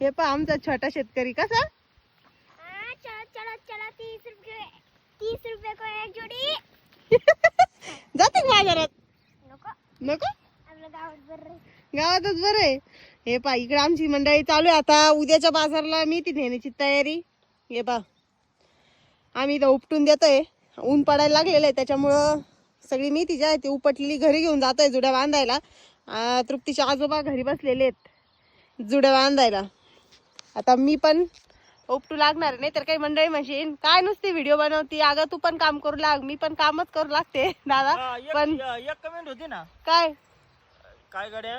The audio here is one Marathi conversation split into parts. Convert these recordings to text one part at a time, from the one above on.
हे पण आमचा छोटा शेतकरी कसा चला चला 30 रुपये को एक जोडी. जाते का बाजारात? नको, नको, आपल्या गावात बरं. गावातच बरं आहे. हे पा इकडे आमची मंडळी चालू आहे आता उद्याच्या बाजारला मेथी नेण्याची तयारी. हे पा आम्ही इथं उपटून देतोय, ऊन पडायला लागलेलं आहे त्याच्यामुळं सगळी मेथी जी आहे ती उपटलेली घरी घेऊन जातोय जुड्या बांधायला. तृप्तीचे आजोबा घरी बसलेले आहेत जुड्या बांधायला. आता मी पण उपटू लागणार नाही तर काही मंडळी म्हणशील काय नुसती व्हिडिओ बनवती, अगं तू पण काम करू लाग. मी पण कामच करू लागते दादा. पण एक कमेंट होती ना, काय काय गड्या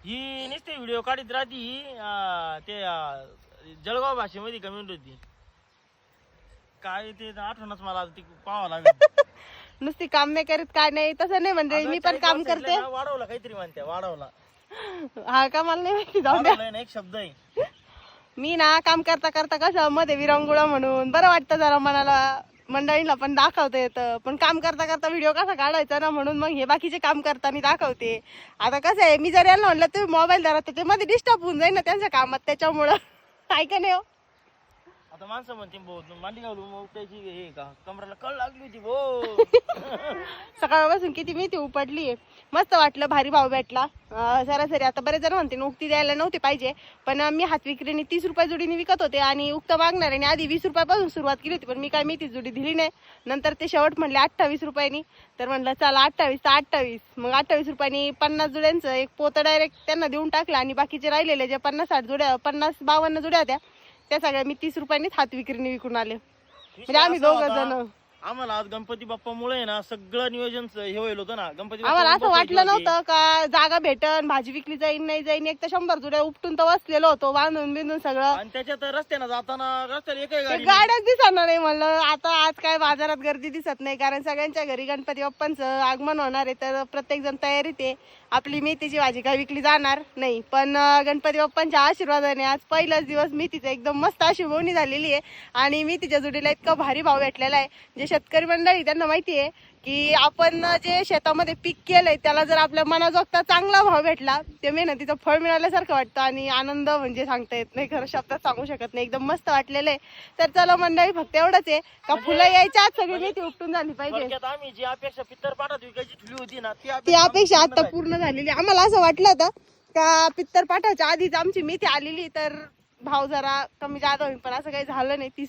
ही नुसते व्हिडिओ काढत राहती ही ते जळगाव भाषेमध्ये कमेंट होती. काय ते आठवणच मला ती पाहावं लागेल. नुसती काम नाही करीत काय नाही तसं नाही मंडळी, मी पण काम करते. वाढवला काहीतरी म्हणते, वाढवला. हा का मला नाही माहिती, जाऊ द्या. वाढवलाय ना एक शब्द आहे. मी ना काम करता करता कसं मध्ये विरंगुळा म्हणून बरं वाटतं जरा मनाला, मंडळीला पण दाखवता येतं. पण काम करता करता व्हिडिओ कसा काढायचा ना म्हणून मग हे बाकीचे काम करताना दाखवते. आता कसं आहे मी जर यांना म्हणलं तुम्ही मोबाईल धरा तर ते मध्ये डिस्टर्ब होऊन जाईल ना त्यांच्या कामात, त्याच्यामुळं ऐका नाही हो. आता माणसं म्हणते भाऊ मांडी घालू मग त्याची हे का कमराला कळ लागली होती भाऊ. सकाळपासून किती मेथी उपटली, मस्त वाटलं, भारी भाव भेटला. सरासरी आता बरेच जण म्हणते उक्ती द्यायला नव्हती पाहिजे, पण मी हात विक्रीने 30 रुपये जोडीने विकत होते आणि उक्त मागणाऱ्याने आधी 20 रुपयापासून सुरुवात केली होती. पण मी काय मेथी जोडी दिली नाही. नंतर ते शेवट म्हणले 28 रुपयांनी, तर म्हणलं चला 28 तर 28. मग 28 रुपयांनी 50 जुड्यांचं एक पोतं डायरेक्ट त्यांना देऊन टाकलं आणि बाकीचे राहिलेले जे 50-60 जुड्या 50-52 जुड्या होत्या त्या सगळ्या मी 30 रुपयांनी हात विक्रीने विकून आले. म्हणजे आम्ही दोघं जण. आम्हाला आज गणपती बाप्पामुळे ना सगळं नियोजन हे होईल होतं ना. गणपती आम्हाला असं वाटलं नव्हतं का जागा भेटन, भाजी विकली जाईन नाही जाईन. एक तर 100 जुड्या उपटून तर बसलेलो होतो बांधून बिंदून सगळं. आणि त्याच्यात रस्त्यानं जाताना रस्त्याला एकही गाडी गाड्याच दिसणार नाही. म्हणलं आता आज काय बाजारात गर्दी दिसत नाही कारण सगळ्यांच्या घरी गणपती बाप्पांचं आगमन होणार आहे, तर प्रत्येक जण तयारीत आहे. आपली मेथीची भाजी काय विकली जाणार नाही, पण गणपती बाप्पांच्या आशीर्वादाने आज पहिलाच दिवस मेथीचं एकदम मस्त अशी बोवणी झालेली आहे आणि मेथीच्या जुडीला इतका भारी भाव भेटलेला आहे. जे शेतकरी मंडळी त्यांना माहिती आहे की आपण जे शेतामध्ये पीक केलंय त्याला जर आपल्या मनाजोगता चांगला भाव भेटला ते मेहनतीचं फळ मिळाल्यासारखं वाटतं आणि आनंद म्हणजे सांगता येत नाही, खरं शब्दात सांगू शकत नाही. एकदम मस्त वाटलेलं आहे. तर चला मंडळी फक्त एवढंच आहे का फुलं यायच्या आत सगळी मेथी उपटून झाली पाहिजे. थोडक्यात आम्ही जी अपेक्षा पित्तर पाठात विकायची ठेवली होती ना ती अपेक्षा आता पूर्ण झालेली. आम्हाला असं वाटलं होतं का पित्तर पाठाच्या आधीच आमची मेथी आलेली तर भाव जरा कमी जादा होईल, पण असं काही झालं नाही. 30